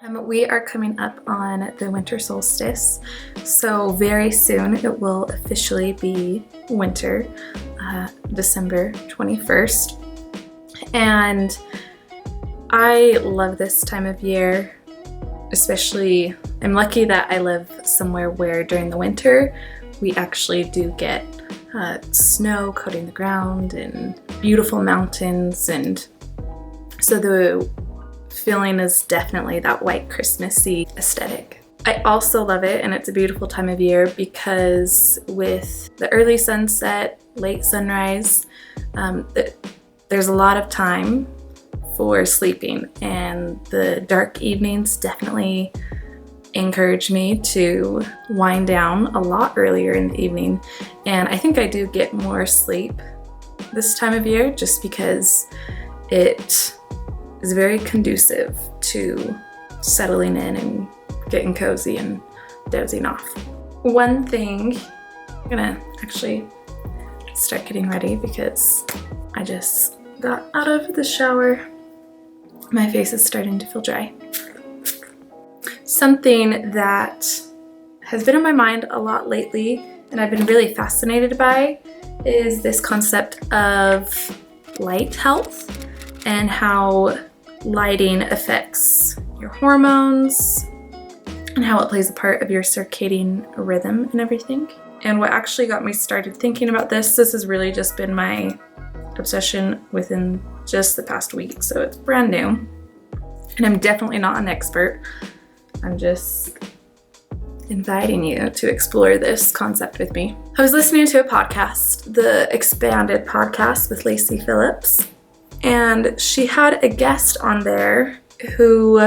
We are coming up on the winter solstice, so very soon it will officially be winter, December 21st. And I love this time of year, especially I'm lucky that I live somewhere where during the winter we actually do get snow coating the ground and beautiful mountains, and so the feeling is definitely that white Christmassy aesthetic. I also love it, and it's a beautiful time of year because with the early sunset, late sunrise, there's a lot of time for sleeping, and the dark evenings definitely encourage me to wind down a lot earlier in the evening. And I think I do get more sleep this time of year just because it is very conducive to settling in and getting cozy and dozing off. One thing, I'm gonna actually start getting ready because I just got out of the shower. My face is starting to feel dry. Something that has been on my mind a lot lately and I've been really fascinated by is this concept of light health and how lighting affects your hormones and how it plays a part of your circadian rhythm and everything. And what actually got me started thinking about this has really just been my obsession within just the past week, so it's brand new. And I'm definitely not an expert. I'm just inviting you to explore this concept with me. I was listening to a podcast, the Expanded podcast with Lacey Phillips, and she had a guest on there who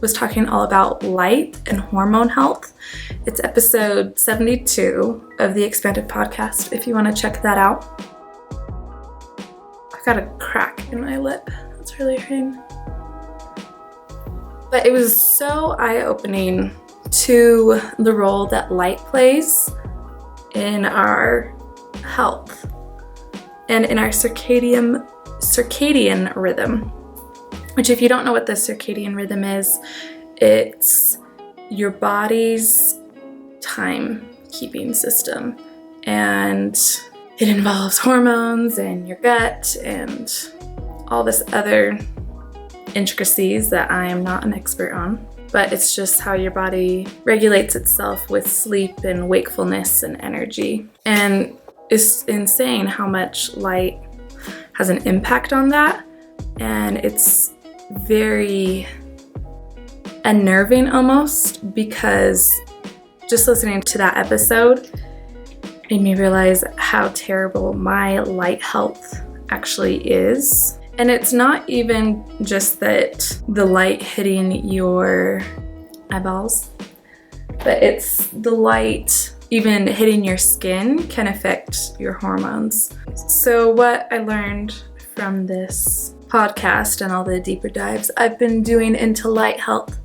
was talking all about light and hormone health. It's episode 72 of the Expanded podcast if you want to check that out. I got a crack in my lip. That's really hurting. But it was so eye-opening to the role that light plays in our health and in our circadian rhythm, which, if you don't know what the circadian rhythm is, it's your body's time-keeping system, and it involves hormones and your gut and all this other intricacies that I am not an expert on, but it's just how your body regulates itself with sleep and wakefulness and energy. And it's insane how much light has an impact on that, and it's very unnerving almost, because just listening to that episode made me realize how terrible my light health actually is. And it's not even just that the light hitting your eyeballs, but it's the light even hitting your skin can affect your hormones. So what I learned from this podcast and all the deeper dives I've been doing into light health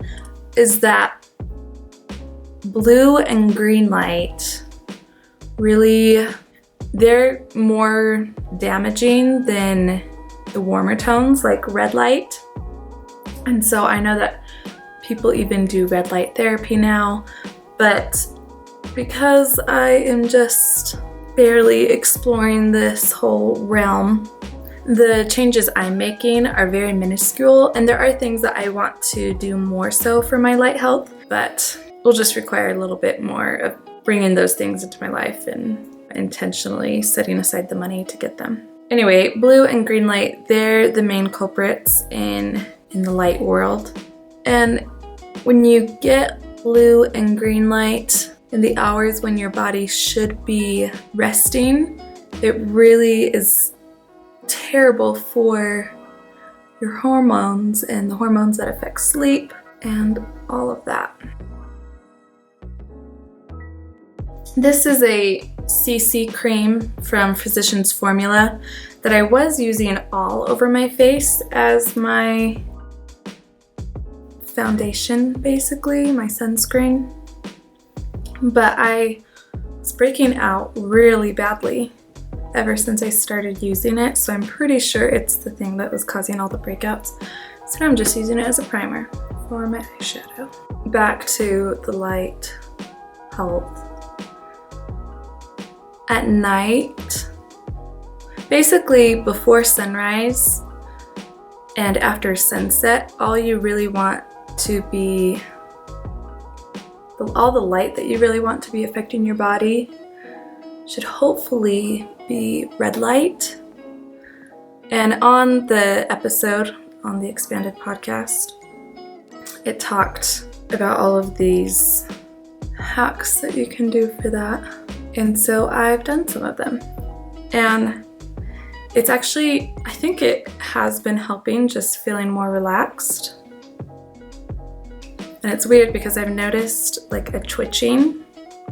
is that blue and green light really, they're more damaging than the warmer tones like red light. And so I know that people even do red light therapy now, but because I am just barely exploring this whole realm, the changes I'm making are very minuscule, and there are things that I want to do more so for my light health, but will just require a little bit more of bringing those things into my life and intentionally setting aside the money to get them. Anyway, blue and green light, they're the main culprits in the light world. And when you get blue and green light in the hours when your body should be resting, it really is terrible for your hormones and the hormones that affect sleep and all of that. This is a CC cream from Physicians Formula that I was using all over my face as my foundation, basically, my sunscreen. But I was breaking out really badly ever since I started using it, so I'm pretty sure it's the thing that was causing all the breakouts. So now I'm just using it as a primer for my eyeshadow. Back to the light health. At night, basically before sunrise and after sunset, all you really want to be, all the light that you really want to be affecting your body should hopefully be red light. And on the episode, on the expanded podcast, it talked about all of these hacks that you can do for that. And so I've done some of them. And it's actually, I think it has been helping, just feeling more relaxed. And it's weird because I've noticed like a twitching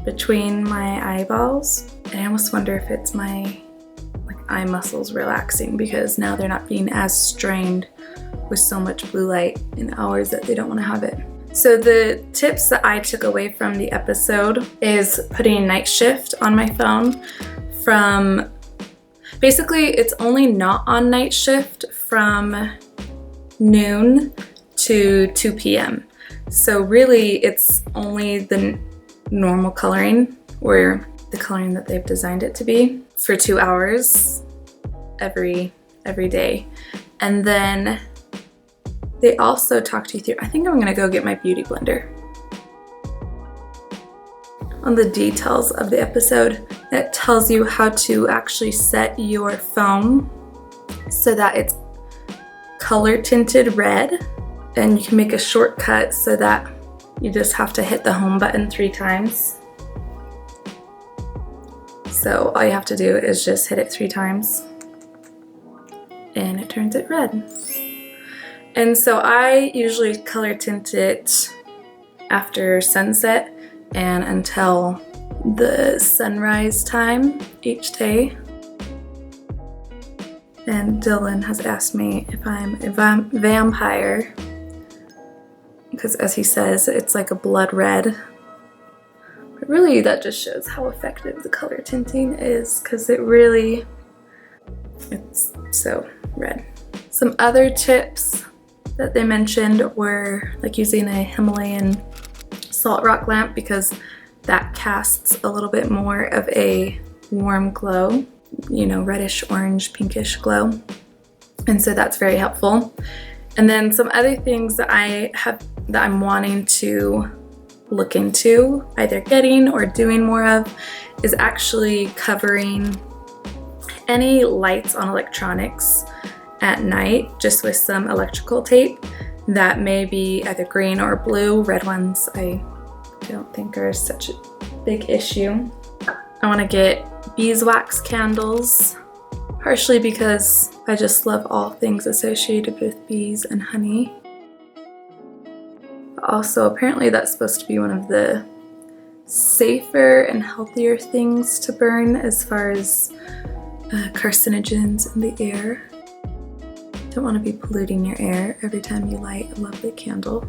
between my eyeballs. And I almost wonder if it's my eye muscles relaxing because now they're not being as strained with so much blue light in hours that they don't want to have it. So the tips that I took away from the episode is putting night shift on my phone from, basically it's only not on night shift from noon to 2 p.m. So really it's only the normal coloring, or the coloring that they've designed it to be, for 2 hours every day. And then they also talked you through, I think I'm gonna go get my beauty blender. On the details of the episode, it tells you how to actually set your phone so that it's color tinted red. And you can make a shortcut so that you just have to hit the home button 3 times. So all you have to do is just hit it 3 times and it turns it red. And so I usually color tint it after sunset and until the sunrise time each day. And Dylan has asked me if I'm a vampire, because as he says, it's like a blood red. But really that just shows how effective the color tinting is, because it's so red. Some other tips that they mentioned were like using a Himalayan salt rock lamp, because that casts a little bit more of a warm glow, you know, reddish orange pinkish glow, and so that's very helpful. And then some other things that I'm wanting to look into either getting or doing more of is actually covering any lights on electronics at night just with some electrical tape that may be either green or blue. Red ones I don't think are such a big issue. I want to get Beeswax candles, partially because I just love all things associated with bees and honey. Also, apparently that's supposed to be one of the safer and healthier things to burn as far as carcinogens in the air. Don't want to be polluting your air every time you light a lovely candle.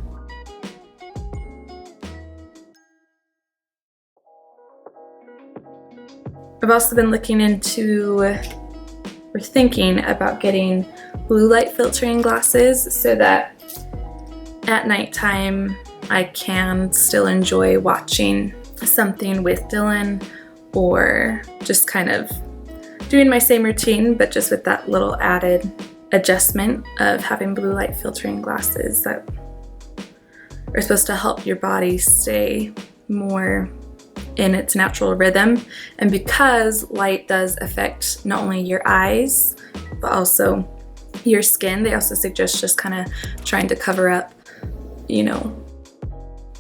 I've also been looking into, or thinking about getting blue light filtering glasses so that at nighttime I can still enjoy watching something with Dylan, or just kind of doing my same routine but just with that little added adjustment of having blue light filtering glasses that are supposed to help your body stay more in its natural rhythm. And because light does affect not only your eyes but also your skin, they also suggest just kind of trying to cover up, you know,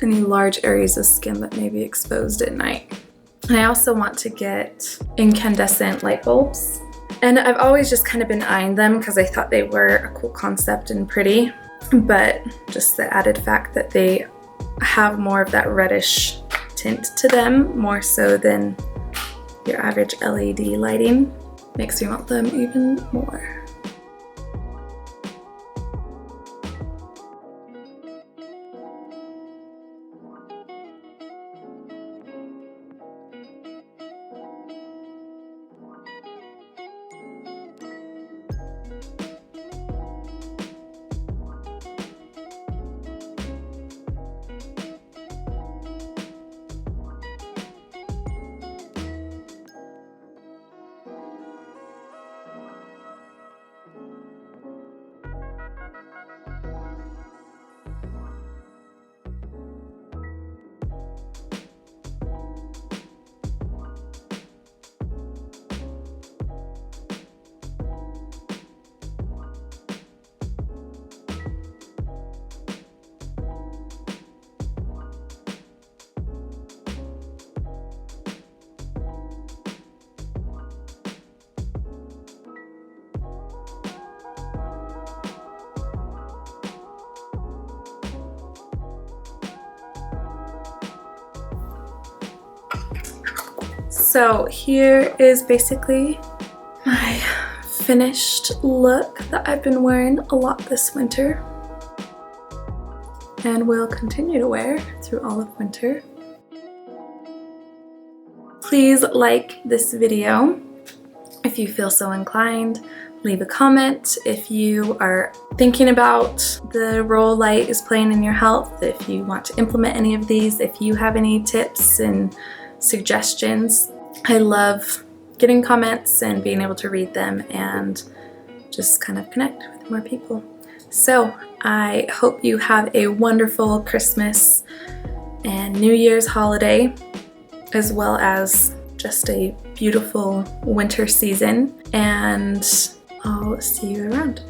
any large areas of skin that may be exposed at night. And I also want to get incandescent light bulbs. And I've always just kind of been eyeing them because I thought they were a cool concept and pretty, but just the added fact that they have more of that reddish tint to them, more so than your average LED lighting, makes me want them even more. So here is basically my finished look that I've been wearing a lot this winter and will continue to wear through all of winter. Please like this video if you feel so inclined. Leave a comment if you are thinking about the role light is playing in your health, if you want to implement any of these, if you have any tips and suggestions. I love getting comments and being able to read them and just kind of connect with more people. So I hope you have a wonderful Christmas and New Year's holiday, as well as just a beautiful winter season, and I'll see you around.